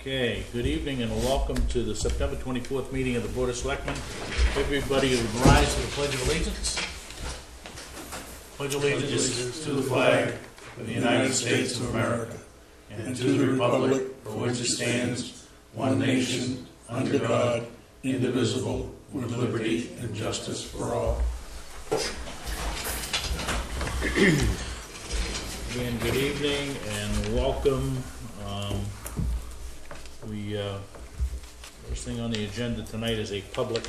Okay, good evening and welcome to the September 24th meeting of the Board of Selectmen. Everybody would rise to the Pledge of Allegiance. Pledge allegiance to the flag of the United States of America and to the republic for which it stands, one nation, under God, indivisible, with liberty and justice for all. Again, good evening and welcome. First thing on the agenda tonight is a public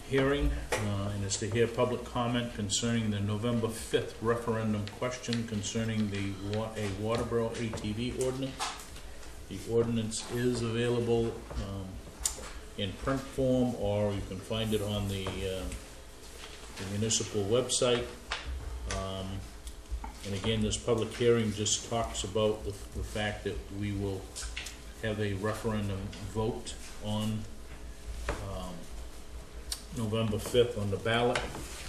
hearing, and it's to hear public comment concerning the November 5th referendum question concerning a Waterboro ATV Ordinance. The ordinance is available in print form, or you can find it on the municipal website. And again, this public hearing just talks about the fact that we will have a referendum vote on November 5th on the ballot.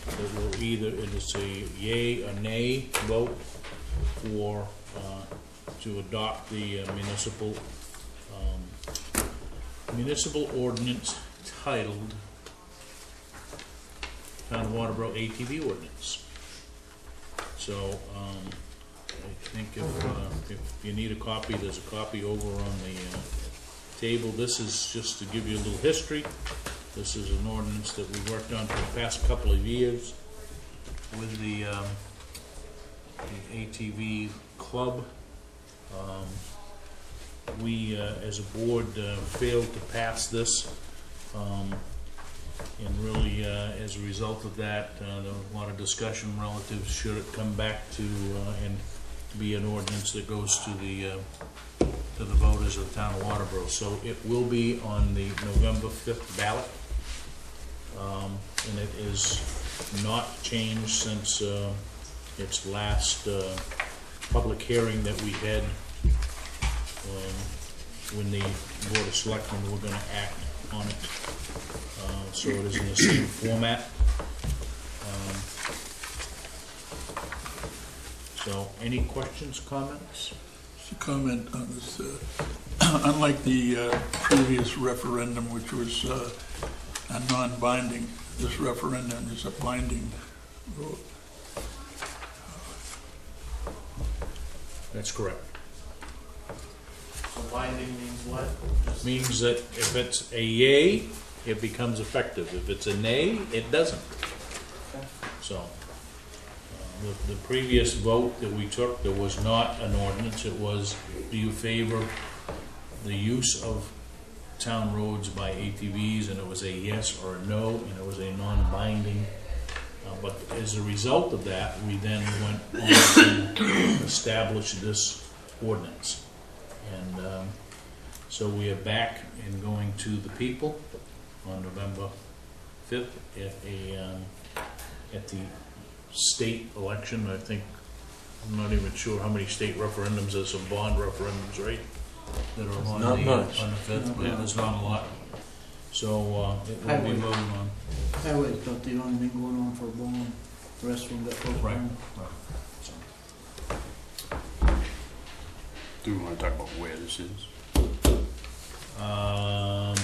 It will it is a yay or nay vote for to adopt the municipal ordinance titled Town of Waterboro ATV Ordinance. So I think if you need a copy, there's a copy over on the table. This is just to give you a little history. This is an ordinance that we worked on for the past couple of years with the ATV club. We as a board failed to pass this, and really as a result of that there was a lot of discussion relative should it come back to and be an ordinance that goes to the voters of the town of Waterboro. So it will be on the November 5th ballot, and it is not changed since its last public hearing that we had when the Board of Selectmen were going to act on it. So it is in the same format. So any questions, comments? Just a comment on this. Unlike the previous referendum, which was a non-binding, this referendum is a binding vote. That's correct. So binding means what? Means that if it's a yay, it becomes effective. If it's a nay, it doesn't. Okay. So the previous vote that we took, there was not an ordinance. It was, do you favor the use of town roads by ATVs? And it was a yes or a no, and it was a non-binding. But as a result of that, we then went on to establish this ordinance. And so we are back and going to the people on November 5th at the state election. I think, I'm not even sure how many state referendums. There's some bond referendums, right? That are on the 5th, but there's not a lot. So it will be voted on. Highway's about the only thing going on for a bond. The rest of them got postponed. Right. So, Do we want to talk about where this is? I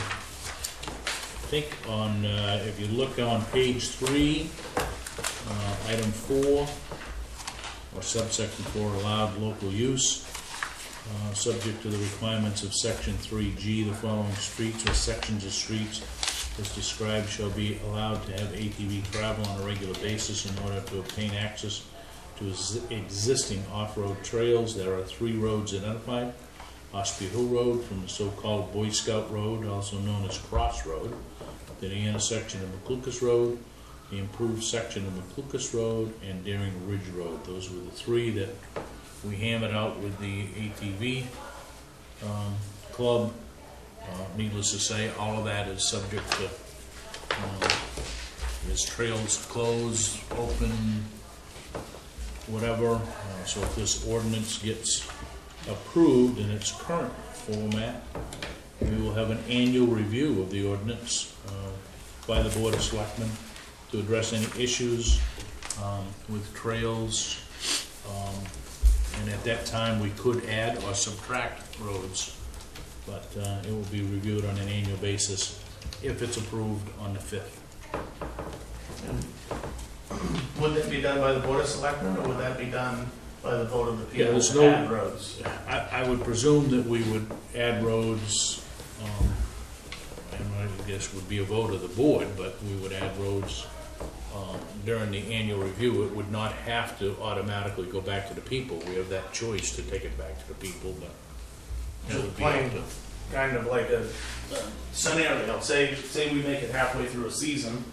think on, if you look on page 3, item 4, or subsection 4, allowed local use, subject to the requirements of section 3G, the following streets or sections of streets as described shall be allowed to have ATV travel on a regular basis in order to obtain access to existing off-road trails. There are 3 roads identified: Ospey Hill Road from the so-called Boy Scout Road, also known as Cross Road, to the intersection of McLucas Road, the improved section of McLucas Road, and Daring Ridge Road. Those were the 3 that we hammered out with the ATV club. Needless to say, all of that is subject to is trails closed, open, whatever. So if this ordinance gets approved in its current format, we will have an annual review of the ordinance by the Board of Selectmen to address any issues with trails And at that time, we could add or subtract roads, but it will be reviewed on an annual basis if it's approved on the 5th. Would that be done by the Board of Selectmen, or would that be done by the vote of the Yeah, people there's to no- add roads? I would presume that we would add roads, and I guess would be a vote of the board, but we would add roads during the annual review. It would not have to automatically go back to the people. We have that choice to take it back to the people, but it would be up Plain. to. Kind of like a scenario, say we make it halfway through a season,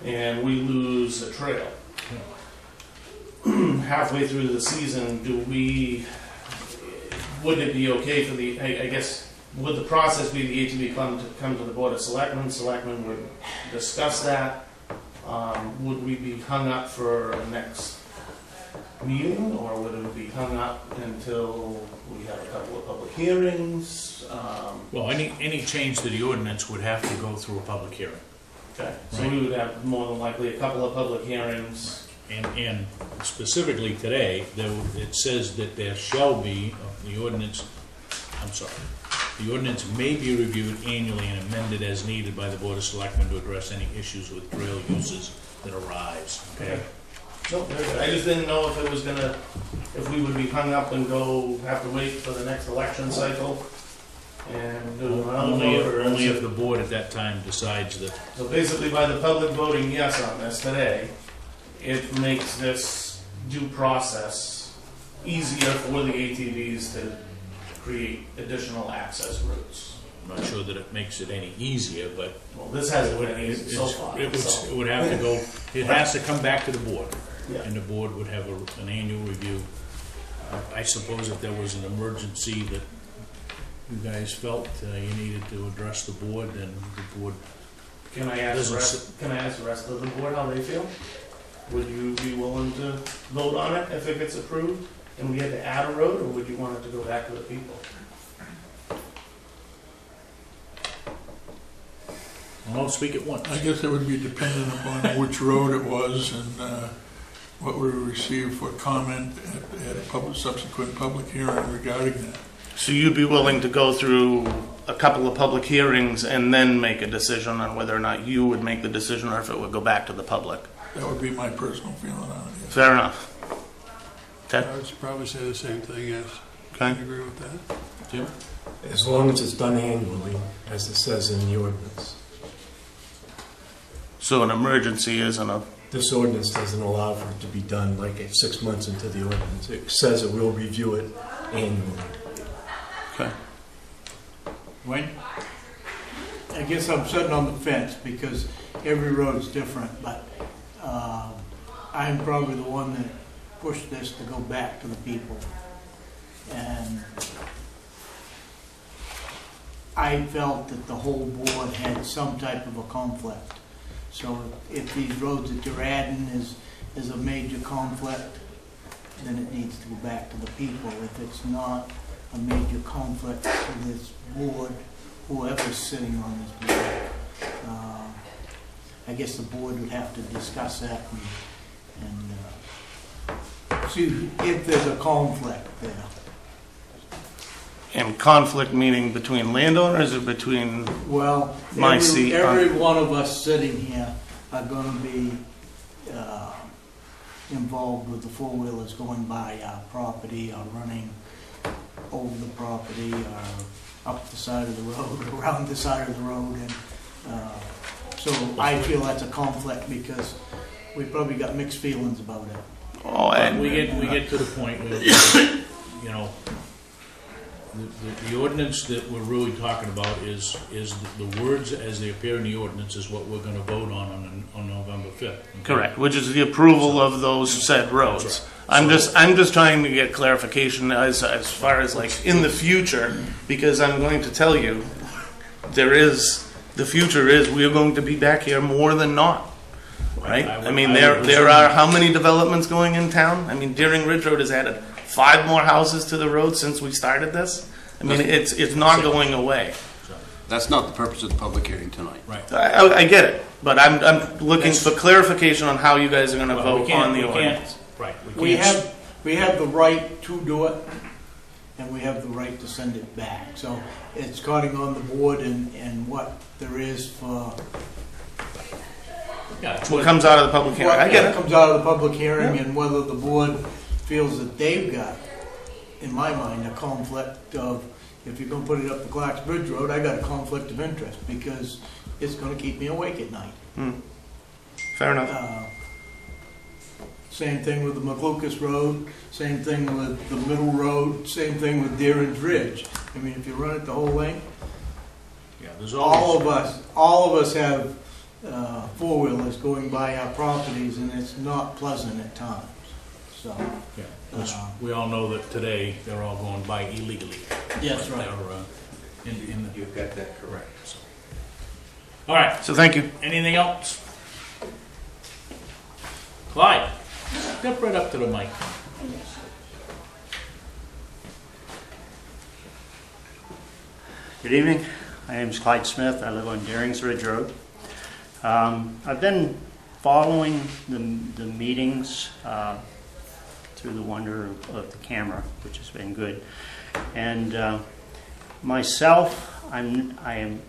and we lose a trail. Halfway through the season, would it be okay for I guess, would the process be the ATV come to the Board of Selectmen? Selectmen would discuss that. Would we be hung up for the next meeting, or would it be hung up until we have a couple of public hearings? Well, any change to the ordinance would have to go through a public hearing. Okay, so Right. we would have more than likely a couple of public hearings. And specifically today, it says that there shall be, the ordinance may be reviewed annually and amended as needed by the Board of Selectmen to address any issues with trail uses that arise, okay? No, very good. I just didn't know if we would be hung up and have to wait for the next election cycle and do another vote, or Only if the board at that time decides that, So basically, by the public voting yes on this today, it makes this due process easier for the ATVs to create additional access routes. I'm not sure that it makes it any easier, but Well, this hasn't been easy so far. it so- would have to go, it has to come back to the board. Yeah. And the board would have an annual review. I suppose if there was an emergency that you guys felt you needed to address the board, then the board, Can I ask the rest of the board how they feel? Would you be willing to vote on it if it gets approved and we had to add a road, or would you want it to go back to the people? I'll speak at once. I guess it would be dependent upon which road it was and what we received for comment at a subsequent public hearing regarding that. So you'd be willing to go through a couple of public hearings and then make a decision on whether or not you would make the decision, or if it would go back to the public? That would be my personal feeling on it. Yes. Fair enough. I would probably say the same thing, yes. Okay. I agree with that. Jim? As long as it's done annually, as it says in the ordinance. So an emergency isn't a... This ordinance doesn't allow for it to be done like 6 months into the ordinance. It says it will review it annually. Okay. Wayne? I guess I'm sitting on the fence because every road's different, but I'm probably the one that pushed this to go back to the people. And I felt that the whole board had some type of a conflict. So if these roads that you're adding is a major conflict, then it needs to go back to the people. If it's not a major conflict for this board, whoever's sitting on this board, I guess the board would have to discuss that and see if there's a conflict there. And conflict meaning between landowners or between... Well, My seat on- every one of us sitting here are gonna be involved with the four-wheelers going by our property or running over the property or up the side of the road, around the side of the road. And so I feel that's a conflict because we probably got mixed feelings about it. Oh, and We get to the point where, you know, the ordinance that we're really talking about is the words as they appear in the ordinance is what we're gonna vote on November 5th. Okay? correct, which is the approval of those said roads. That's right. I'm just trying to get clarification as far as like in the future, because I'm going to tell you, the future is we are going to be back here more than not. Right? I mean, there are how many developments going in town? I mean, Deering Ridge Road has added 5 more houses to the road since we started this. I mean, it's not going away. That's not the purpose of the public hearing tonight. Right. I get it, but I'm looking for clarification on how you guys are going to Well, vote on the ordinance. Right. We we have the right to do it, and we have the right to send it back. So it's counting on the board and what there is for Yeah, it's What comes out of the public hearing. I get what it. comes out of the public hearing, and whether the board feels that they've got, in my mind, a conflict of, if you're gonna put it up the Clark's Bridge Road, I got a conflict of interest, because it's gonna keep me awake at night. Fair enough. Same thing with the McLucas Road, same thing with the Middle Road, same thing with Deeran's Ridge. I mean, if you run it the whole length, Yeah, there's all always, of us have four-wheelers going by our properties, and it's not pleasant at times, so. yeah, which we all know that today, they're all going by illegally. Yes, right. They're, you've got that correct, so. All right, So thank you. anything else? Clyde, step right up to the mic. Good evening. My name is Clyde Smith. I live on Deering's Ridge Road. I've been following the meetings through the wonder of the camera, which has been good. And myself, I'm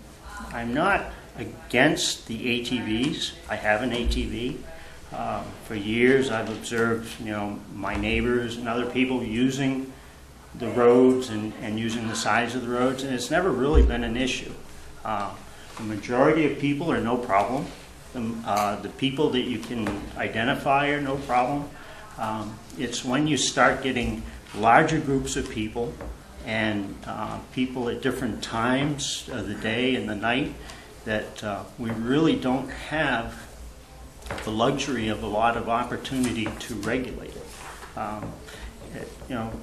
not against the ATVs. I have an ATV. For years, I've observed, my neighbors and other people using the roads and using the sides of the roads, and it's never really been an issue. The majority of people are no problem. The people that you can identify are no problem. It's when you start getting larger groups of people and people at different times of the day and the night that we really don't have the luxury of a lot of opportunity to regulate it.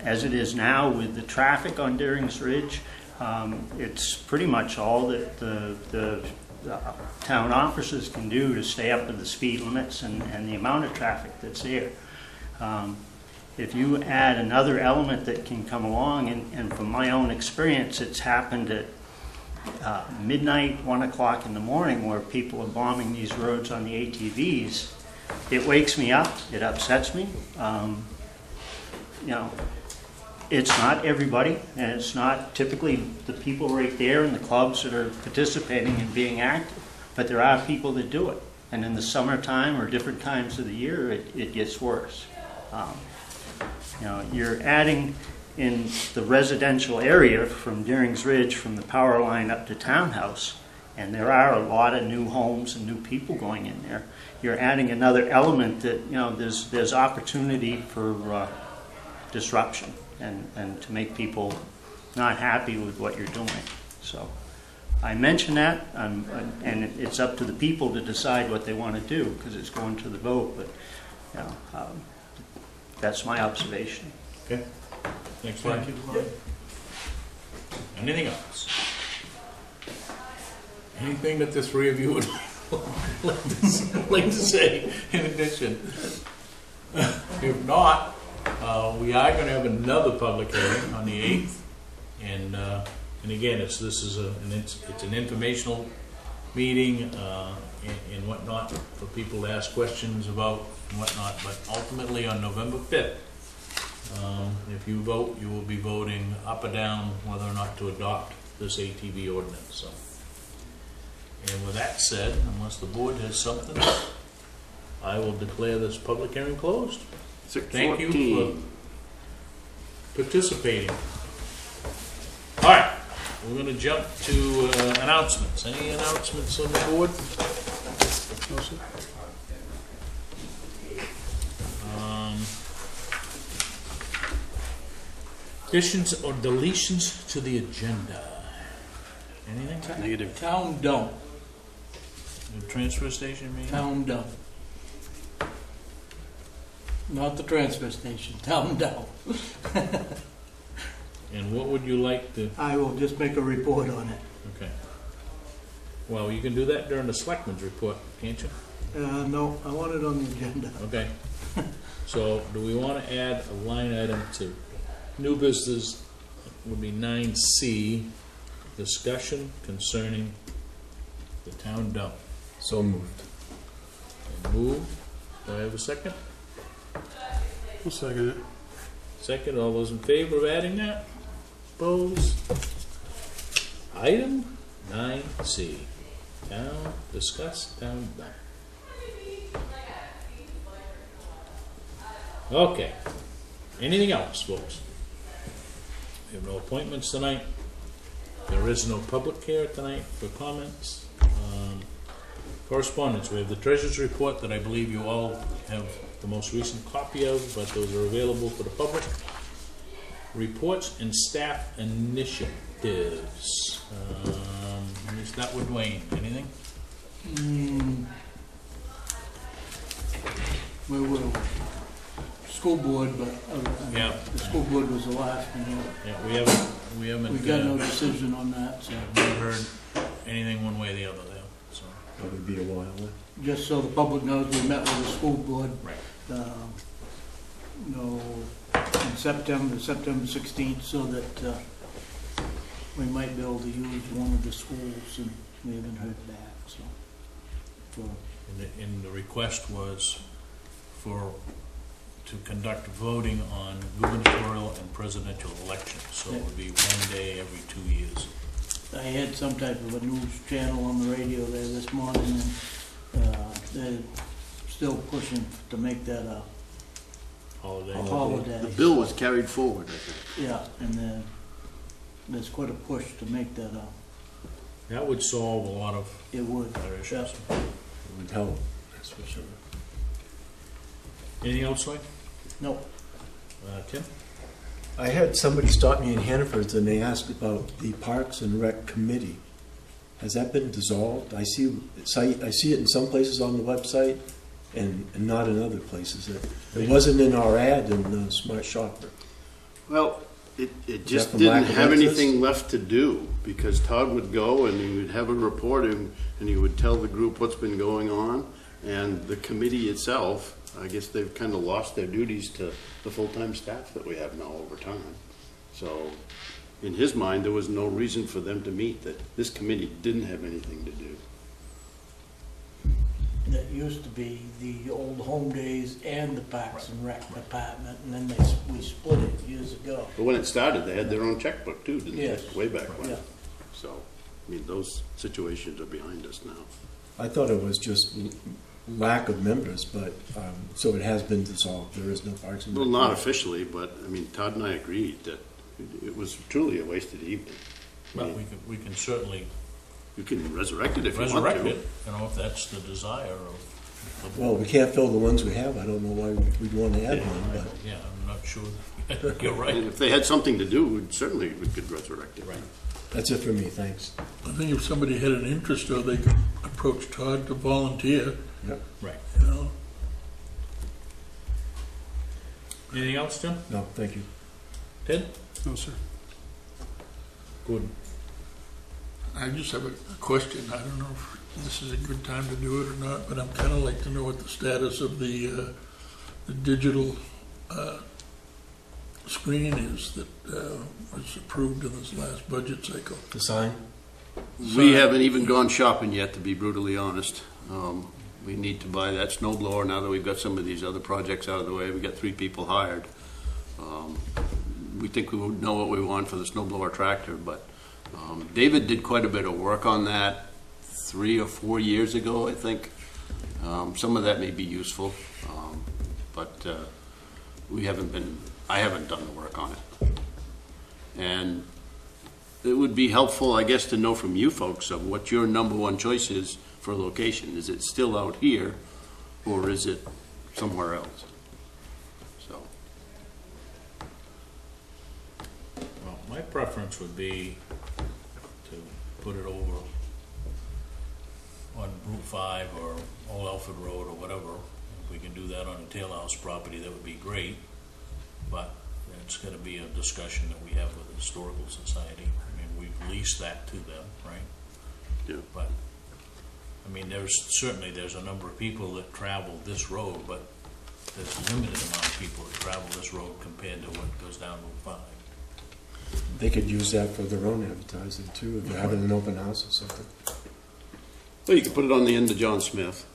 As it is now with the traffic on Deering's Ridge, it's pretty much all that the town officers can do to stay up with the speed limits and the amount of traffic that's there. If you add another element that can come along, and from my own experience, it's happened at midnight, 1 o'clock in the morning, where people are bombing these roads on the ATVs, it wakes me up, it upsets me. It's not everybody, and it's not typically the people right there in the clubs that are participating and being active, but there are people that do it. And in the summertime or different times of the year, it gets worse. You're adding in the residential area from Deering's Ridge, from the power line up to Townhouse, and there are a lot of new homes and new people going in there. You're adding another element that, there's opportunity for disruption and to make people not happy with what you're doing. So I mention that, and it's up to the people to decide what they want to do, because it's going to the vote, but that's my observation. Okay, thanks, Clyde. Anything else? Anything that the three of you would like to say in addition? If not, we are going to have another public hearing on the 8th, and again, it's an informational meeting and whatnot for people to ask questions about and whatnot. But ultimately, on November 5th, if you vote, you will be voting up or down whether or not to adopt this ATV ordinance. So, and with that said, unless the board has something, I will declare this public hearing closed. Thank you for participating. All right, we're going to jump to announcements. Any announcements on the board? No, sir. Additions or deletions to the agenda? Anything? Negative. Town dump, The transfer station meeting? town dump. Not the transfer station, town dump. And what would you like to? I will just make a report on it. Okay. Well, you can do that during the selectmen's report, can't you? No, I want it on the agenda. Okay. So, do we want to add a line item to new business? Would be 9C, discussion concerning the town dump. So moved. And move. Do I have a second? I'll second it. Second, all those in favor of adding that? Opposed? Item 9C. Town, discuss town. Okay. Anything else, folks? We have no appointments tonight. There is no public here tonight for comments. Correspondence, we have the treasurer's report that I believe you all have the most recent copy of, but those are available for the public. Reports and staff initiatives. Let me start with Dwayne. Anything? We were school board, but Yeah. the school board was the last one. Yeah, we haven't We got no decision on that, so. never heard anything one way or the other there. So. Probably be a while. Just so the public knows, we met with the school board, Right. in September 16th, so that we might be able to use one of the schools, and we haven't heard back, so. And the request was to conduct voting on gubernatorial and presidential elections. So it would be one day every 2 years. I had some type of a news channel on the radio there this morning, and they're still pushing to make that a holiday. The bill was carried forward, I think. Yeah, and then there's quite a push to make that a, That would solve a lot of it would. other issues. It would help, that's for sure. Anything else, Lloyd? No, Tim? I had somebody stop me in Hannaford and they asked about the Parks and Rec Committee. Has that been dissolved? I see it in some places on the website and not in other places. It wasn't in our ad in Smart Shopper. Well, it just from lack didn't of have interest? anything left to do, because Todd would go and he would have a report and he would tell the group what's been going on, and the committee itself, I guess they've kind of lost their duties to the full-time staff that we have now over time. So, in his mind, there was no reason for them to meet, that this committee didn't have anything to do. that used to be the old home days and the Parks and Rec department, and then we split it years ago. But when it started, they had their own checkbook too, didn't they? Yes. Way back when. Yeah. So, I mean, those situations are behind us now. I thought it was just lack of members, but, so it has been dissolved. There is no Parks and Rec. Well, not officially, but, I mean, Todd and I agreed that it was truly a wasted evening. Well, we can certainly You can resurrect it if you want to. resurrect it, if that's the desire of the board. Well, we can't fill the ones we have. I don't know why we'd want to add one, but Yeah, I'm not sure. You're And right. if they had something to do, we could resurrect it. Right. that's it for me. Thanks. I think if somebody had an interest, though, they could approach Todd to volunteer, Right. you know. Anything else, Tim? No, thank you. Ted? No, sir. Good. I just have a question. I don't know if this is a good time to do it or not, but I'm kind of like to know what the status of the digital screen is that was approved in this last budget cycle. The sign? We haven't even gone shopping yet, to be brutally honest. We need to buy that snow blower now that we've got some of these other projects out of the way. We've got 3 people hired. We think we would know what we want for the snow blower tractor, but David did quite a bit of work on that 3 or 4 years ago, I think. Some of that may be useful, but I haven't done the work on it. And it would be helpful, I guess, to know from you folks of what your number one choice is for a location. Is it still out here, or is it somewhere else? So, Well, my preference would be to put it over on Route 5 or Old Alfred Road or whatever. If we can do that on a tailhouse property, that would be great. But it's going to be a discussion that we have with the Historical Society. I mean, we've leased that to them, right? yeah. But, I mean, there's a number of people that travel this road, but there's a limited amount of people that travel this road compared to what goes down Route 5. They could use that for their own advertising too, if they're having an open house or something. Well, you could put it on the end of John Smith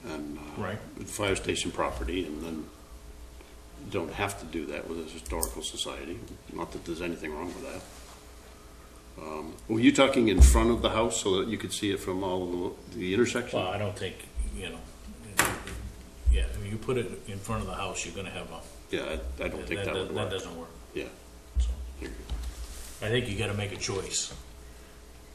and Right. the fire station property, and then You don't have to do that with a historical society, not that there's anything wrong with that. Were you talking in front of the house so that you could see it from all of the intersection? Well, I don't think, you know, yeah, I mean, you put it in front of the house, you're gonna have a. Yeah, I don't think that would That work. doesn't work. Yeah. So, I think you gotta make a choice.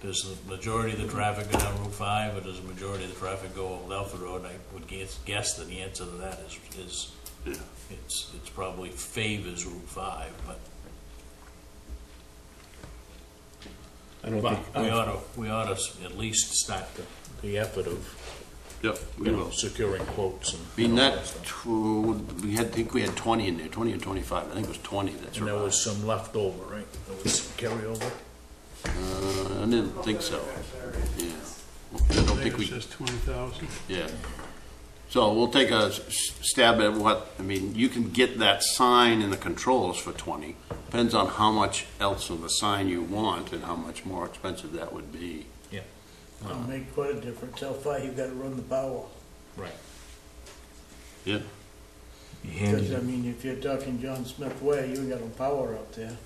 Does the majority of the traffic go down Route 5, or does the majority of the traffic go Old Alfred Road? I would guess that the answer to that is Yeah. it's probably favors Route 5, but I don't think. we ought to at least start the effort of, Yep, we you know, will. securing quotes and. I mean, and all that, stuff. I think we had 20 in there, 20 and 25. I think it was 20 that And there was survived. some left over, right? There was some carryover. I didn't think so. Yeah. I don't think we, It says 20,000. yeah. So we'll take a stab at what, I mean, you can get that sign in the controls for 20. Depends on how much else of a sign you want and how much more expensive that would be. Yeah. It'll make quite a difference how far you gotta run the power. Right. Yeah. You hand Because, I it, mean, if you're talking John Smith Way, you got no power up there.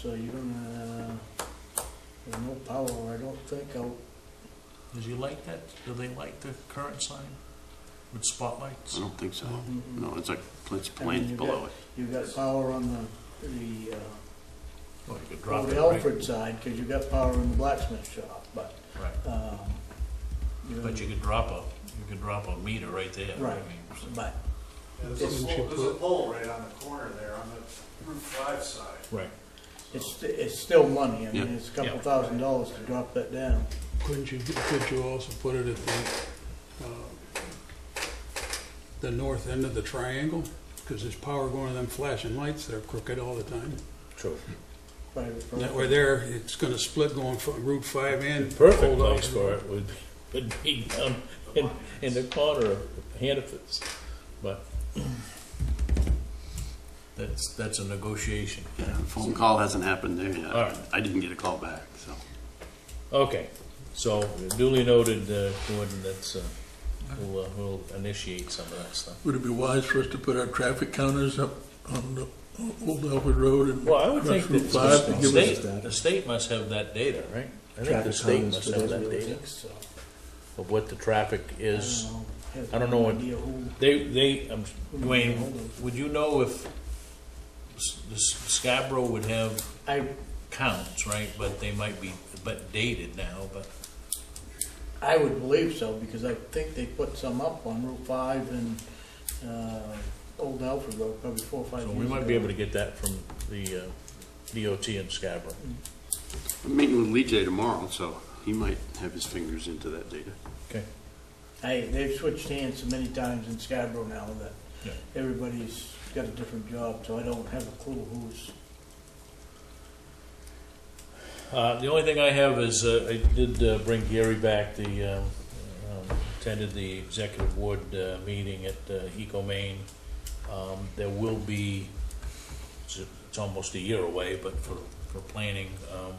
So you're gonna, there's no power, I don't think, out. Did you like that? Do they like the current sign with spotlights? I don't think so. Mhm. No, it's like, it's I mean, planes you below got- it. You got power on the Well, you could drop Old it, right? Alfred side, because you got power in the blacksmith shop, but, Right. you know, But you could drop a meter right there. Right. I mean, so- but There's a pole right on the corner there on the Route 5 side. Right. it's still money, I mean, Yeah. it's a couple Yeah. $1,000 to drop that down. Could you also put it at the north end of the triangle? Because there's power going to them flashing lights that are crooked all the time. True. Private That property. way there, it's gonna split going from Route 5 and. Perfect Old place Alfred for Road. it would be down in the corner of Hannaford's, but that's a negotiation. Yeah, the phone call hasn't happened there yet. All right. I didn't get a call back, so. Okay, so duly noted, Gordon, that's, we'll initiate some of that stuff. Would it be wise for us to put our traffic counters up on the Old Alfred Road and Well, I would think across that Route 5 to the give us? state, the state must have that data, right? I think the Traffic state counts must for have those that I data think so. of what the traffic is. I don't know what- Idea who- Dwayne, would you know if the Scarborough would have counts, right? But they might be, dated now, but, I would believe so, because I think they put some up on Route 5 and, Old Alfred Road, probably 4 or 5 years so ago. we might be able to get that from the DOT in Scarborough. I'm meeting with Lee J tomorrow, so he might have his fingers into that data. Okay. They've switched hands so many times in Scarborough now that Yeah. everybody's got a different job, so I don't have a clue who's. The only thing I have is, I did bring Gary back, attended the executive board meeting at Eco Maine. There will be, it's almost a year away, but for planning,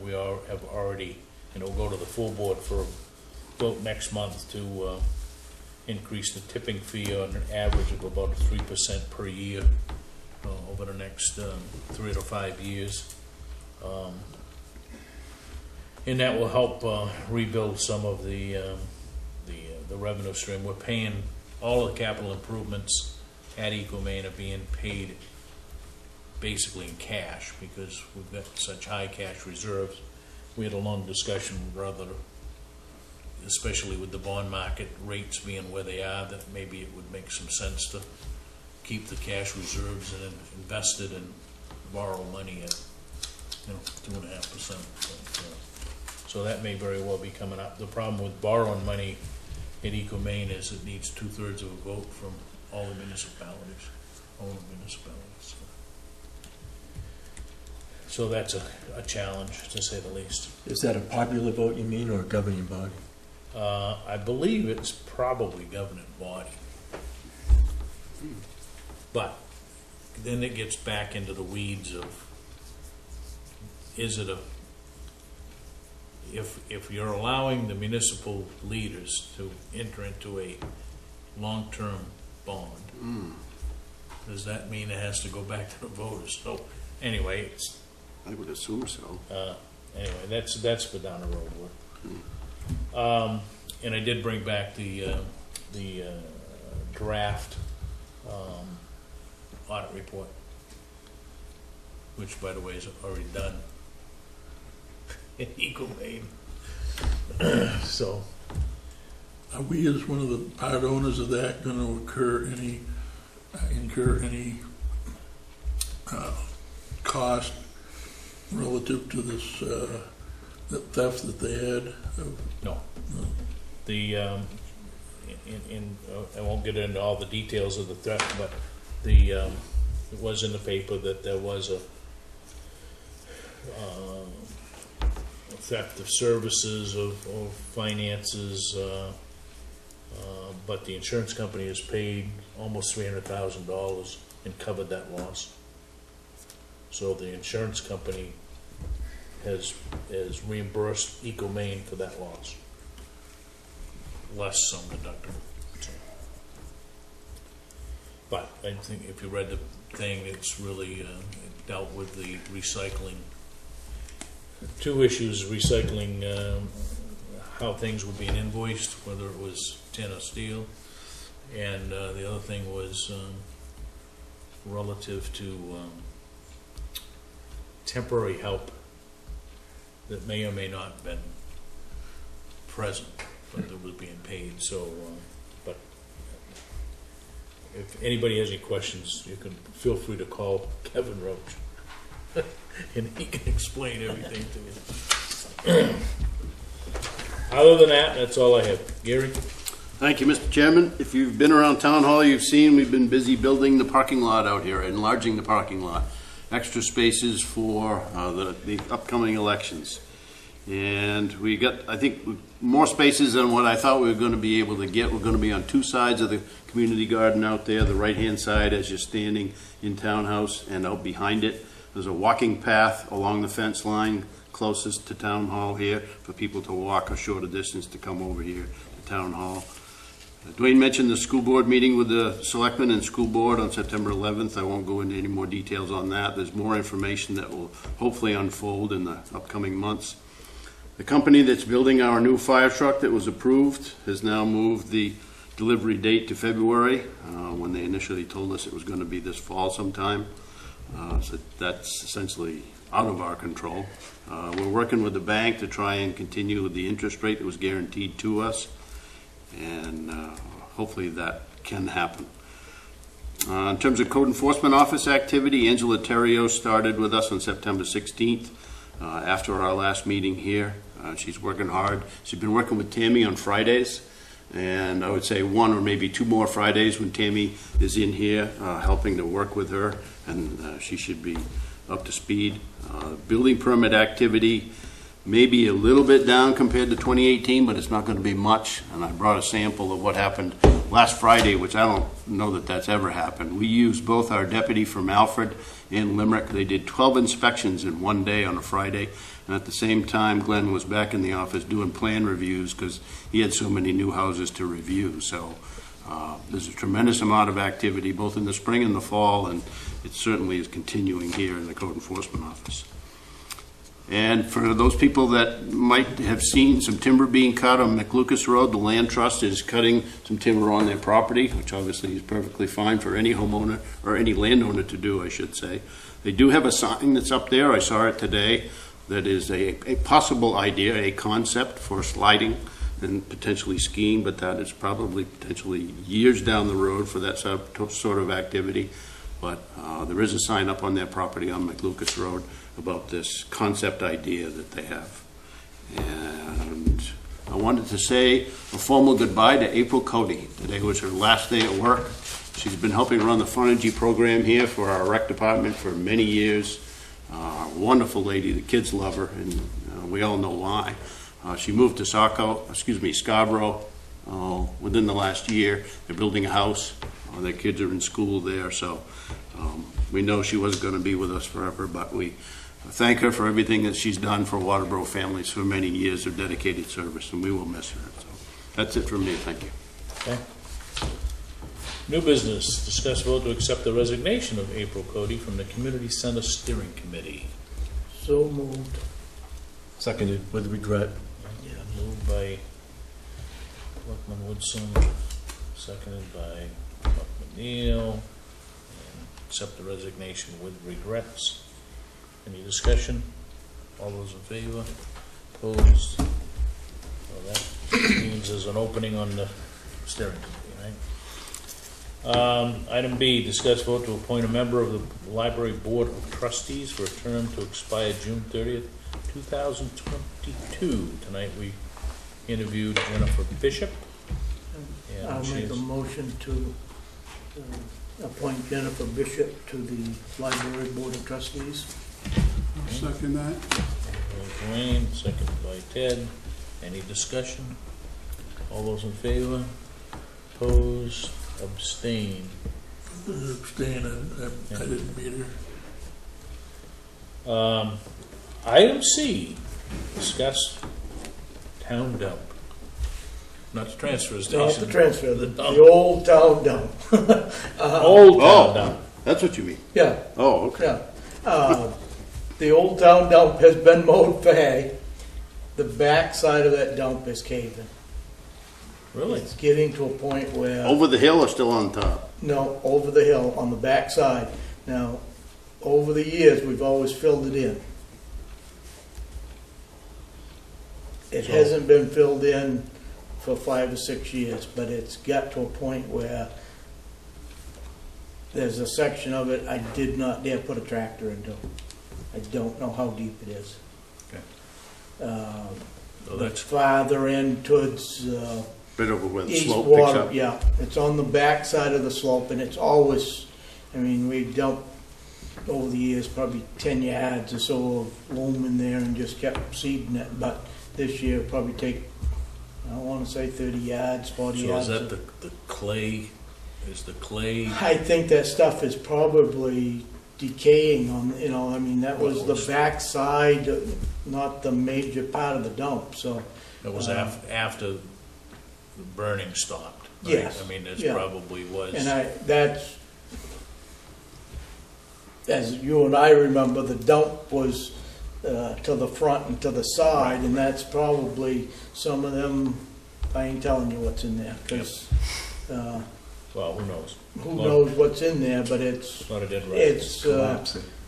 we have already, we'll go to the full board for a vote next month to increase the tipping fee on an average of about 3% per year over the next 3 to 5 years. And that will help rebuild some of the revenue stream. We're paying, all of the capital improvements at Eco Maine are being paid basically in cash because we've got such high cash reserves. We had a long discussion especially with the bond market rates being where they are, that maybe it would make some sense to keep the cash reserves and invest it and borrow money at 2.5%. So that may very well be coming up. The problem with borrowing money at Eco Maine is it needs 2/3 of a vote from all the municipalities. So that's a challenge, to say the least. is that a popular vote, you mean, or a governing body? I believe it's probably governing body. But then it gets back into the weeds of, is it if you're allowing the municipal leaders to enter into a long-term bond, does that mean it has to go back to the voters? So, anyway, it's, I would assume so. anyway, that's for down the road work. And I did bring back the draft, audit report, which, by the way, is already done in Eagle Maine. So, Are we, as one of the part owners of that, going to incur any cost relative to this, the theft that they had? no. The, I won't get into all the details of the theft, but it was in the paper that there was a theft of services, of finances, but the insurance company has paid almost $300,000 and covered that loss. So the insurance company has reimbursed Eco Maine for that loss, less some deductible. So. But I think if you read the thing, it's really it dealt with the recycling. Two issues: recycling, how things were being invoiced, whether it was tin or steel, and the other thing was relative to temporary help that may or may not have been present, but that was being paid. So, but if anybody has any questions, you can feel free to call Kevin Roach, and he can explain everything to you. Other than that, that's all I have. Gary? Thank you, Mr. Chairman. If you've been around Town Hall, you've seen we've been busy building the parking lot out here, enlarging the parking lot. Extra spaces for the upcoming elections. And we got, I think, more spaces than what I thought we were going to be able to get. We're going to be on two sides of the community garden out there. The right-hand side as you're standing in Townhouse, and out behind it, there's a walking path along the fence line closest to Town Hall here for people to walk a shorter distance to come over here to Town Hall. Dwayne mentioned the school board meeting with the Selectmen and school board on September 11th. I won't go into any more details on that. There's more information that will hopefully unfold in the upcoming months. The company that's building our new fire truck that was approved has now moved the delivery date to February, when they initially told us it was going to be this fall sometime. So that's essentially out of our control. We're working with the bank to try and continue with the interest rate that was guaranteed to us, and hopefully that can happen. In terms of Code Enforcement Office activity, Angela Terrio started with us on September 16th after our last meeting here. She's working hard. She's been working with Tammy on Fridays, and I would say one or maybe two more Fridays when Tammy is in here helping to work with her, and she should be up to speed. Building permit activity may be a little bit down compared to 2018, but it's not going to be much. And I brought a sample of what happened last Friday, which I don't know that that's ever happened. We used both our deputy from Alfred and Limerick. They did 12 inspections in one day on a Friday. And at the same time, Glenn was back in the office doing plan reviews because he had so many new houses to review. So there's a tremendous amount of activity both in the spring and the fall, and it certainly is continuing here in the Code Enforcement Office. And for those people that might have seen some timber being cut on McLucas Road, the Land Trust is cutting some timber on their property, which obviously is perfectly fine for any homeowner, or any landowner to do, I should say. They do have a sign that's up there, I saw it today, that is a possible idea, a concept for sliding and potentially skiing, but that is probably potentially years down the road for that sort of activity. But there is a sign up on their property on McLucas Road about this concept idea that they have. And I wanted to say a formal goodbye to April Cote. Today was her last day at work. She's been helping run the Funergy program here for our rec department for many years. Wonderful lady, the kids love her, and we all know why. She moved to Scarborough within the last year. They're building a house. Their kids are in school there, so we know she wasn't going to be with us forever, but we thank her for everything that she's done for Waterboro families for many years of dedicated service, and we will miss her. So that's it from me. Thank you. Okay. New business, discuss vote to accept the resignation of April Cote from the Community Center Steering Committee. So moved. Seconded with regret. Yeah, moved by Selectman Woodson, seconded by Selectman Neal, and accept the resignation with regrets. Any discussion? All those in favor? Opposed? Well, that means there's an opening on the steering committee, right? Item B, discuss vote to appoint a member of the Library Board of Trustees for a term to expire June 30th, 2022. Tonight we interviewed Jennifer Bishop. And I'll make a she's- motion to appoint Jennifer Bishop to the Library Board of Trustees. I'll second that. Dwayne, seconded by Ted. Any discussion? All those in favor? Opposed? Abstain. Abstain, I didn't meet her. Item C, discuss town dump. Not the transfer station. Not the transfer, the dump. old town dump. Old Oh. town dump. That's what you mean? Yeah, Oh, okay. yeah. The old town dump has been mowed for hay. The back side of that dump is caving. Really? It's getting to a point where, Over the hill or still on top? no, over the hill on the back side. Now, over the years, we've always filled it in. It So- hasn't been filled in for 5 or 6 years, but it's got to a point where there's a section of it I did not dare put a tractor into. I don't know how deep it is. Okay. So The that's, farther end towards Right over where the east slope picks water, up? yeah. It's on the back side of the slope, and it's always, I mean, we dumped over the years probably 10 yards or so of loam in there and just kept seeding it, but this year it'll probably take, I don't want to say 30 yards, 40 so is yards. that the clay, is the clay, I think that stuff is probably decaying on, you know, I mean, that was the back side, not the major part of the dump, so. that was after the burning stopped? Right? Yes, I mean, it yeah. probably was. And that's, as you and I remember, the dump was to the front and to the side, and that's probably some of them, I ain't telling you what's in there, because Well, who knows? who knows what's in there, but it's, Not a dead rat.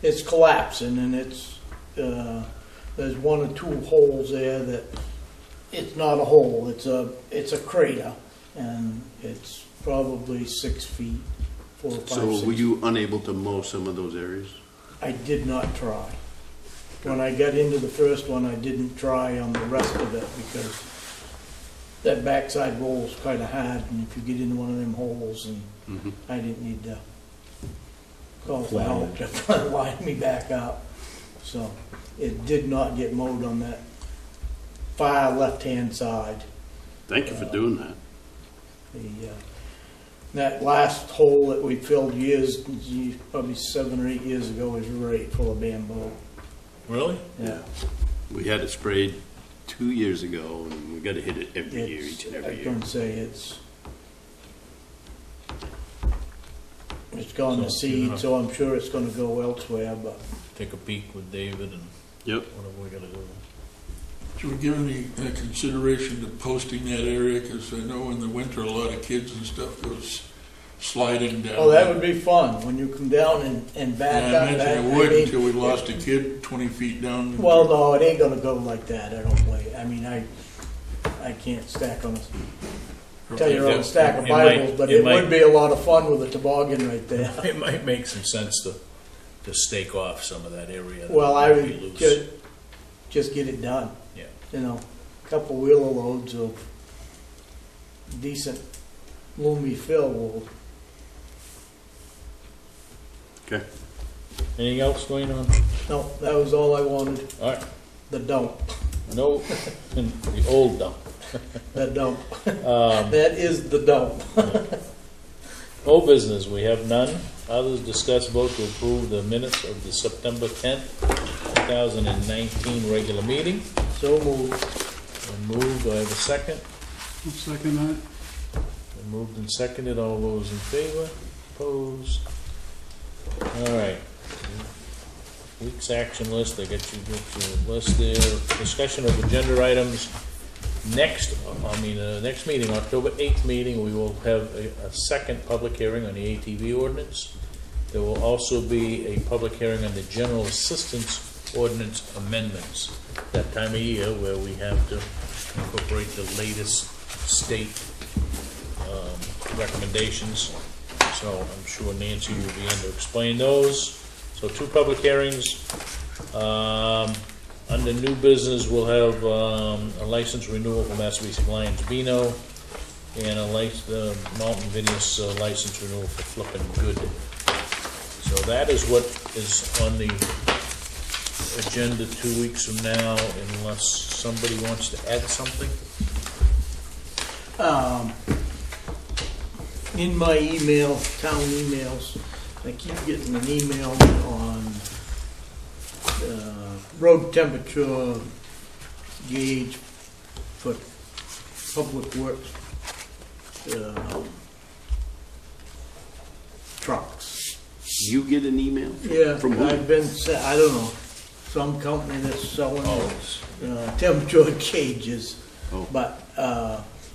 it's collapsing, and it's, there's 1 or 2 holes there that, it's not a hole, it's a crater, and it's probably 6 feet, 4 or 5, So 6 were you unable to mow some of those areas? I did not try. When I got into the first one, I didn't try on the rest of it because that backside roll is kind of hard, and if you get into one of them holes, and Mhm. I didn't need to call for help to line me back up. So it did not get mowed on that far left-hand side. Thank you for doing that. That last hole that we filled probably 7 or 8 years ago is right full of bamboo. Really? Yeah. We had it sprayed 2 years ago, and we got to hit it every year, each and I every was year. gonna say, it's gone to So, seed, yeah. so I'm sure it's gonna go elsewhere, but Take a peek with David and Yep. whatever we gotta do. Should we give any consideration to posting that area? Because I know in the winter, a lot of kids and stuff goes sliding down. oh, that would be fun, when you come down and back Yeah, up. I that- imagine it would I mean, until we lost a kid 20 feet down. well, no, it ain't gonna go like that, I don't believe, I mean, I can't stack on tell you on a stack of It might- Bibles, but it it might- would be a lot of fun with a toboggan right there. It might make some sense to stake off some of that area. that Well, I might be would loose. just get it done. Yeah. You know, a couple wheeler loads of decent loomy fill will. Okay. Anything else going on? No, that was all I wanted. All right, The dump, no, the old dump. the dump. That is the dump. Old business, we have none. Others discuss vote to approve the minutes of the September 10th, 2019 regular meeting. So moved. And moved, do I have a second? I'll second that. Moved and seconded, all those in favor? Opposed? All right. Week's action list, I got your list there. Discussion of agenda items. Next meeting, October 8th meeting, we will have a second public hearing on the ATV ordinance. There will also be a public hearing on the general assistance ordinance amendments. That time of year where we have to incorporate the latest state recommendations. So I'm sure Nancy will be in to explain those. So 2 public hearings. Under new business, we'll have a license renewal for Massabesic Lions Beano and a Mountain Vineyards license renewal for Flippin' Good. So that is what is on the agenda 2 weeks from now, unless somebody wants to add something. In my email, town emails, I keep getting an email on road temperature gauge for public works trucks. You get an email? Yeah, From who? I've been, I don't know, some company that's selling temperature gauges. Oh. But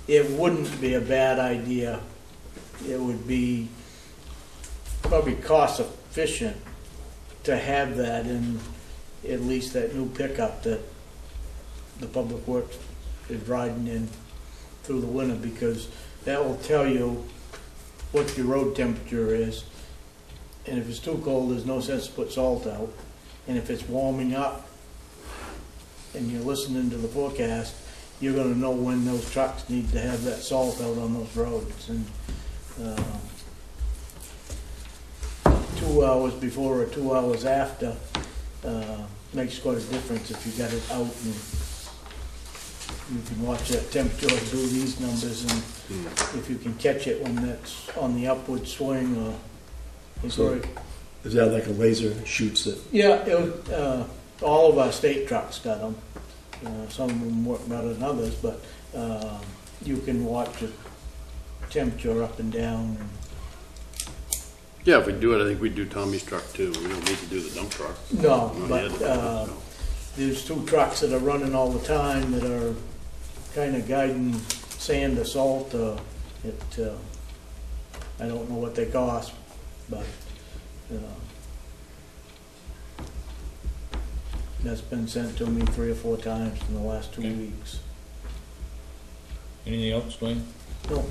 it wouldn't be a bad idea. It would be probably cost efficient to have that in at least that new pickup that the public works is riding in through the winter, because that will tell you what your road temperature is. And if it's too cold, there's no sense to put salt out. And if it's warming up and you're listening to the forecast, you're gonna know when those trucks need to have that salt out on those roads. And 2 hours before or 2 hours after makes quite a difference if you got it out and you can watch that temperature do these numbers, and if you can catch it when that's on the upward swing or it's So- already. Is that like a laser shoots it? Yeah, it was, all of our state trucks got them. Some of them work better than others, but you can watch the temperature up and down. Yeah, if we do it, I think we'd do Tommy's truck too. We don't need to do the dump truck. No, No, but yeah, there's 2 trucks that are running all the time that are kind of guiding sand or salt. I don't know what they cost, but that's been sent to me 3 or 4 times in the last 2 weeks. Anything else, Dwayne? No.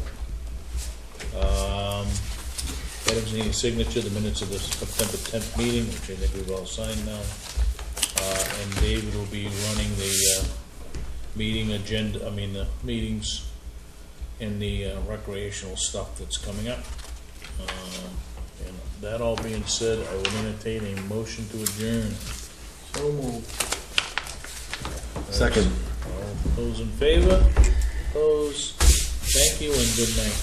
Items needing signature, the minutes of the September 10th meeting, which I think we've all signed now. And David will be running the meeting agenda, the meetings and the recreational stuff that's coming up. And that all being said, I would entertain a motion to adjourn. So moved. Second. All those in favor? Opposed? Thank you and good night.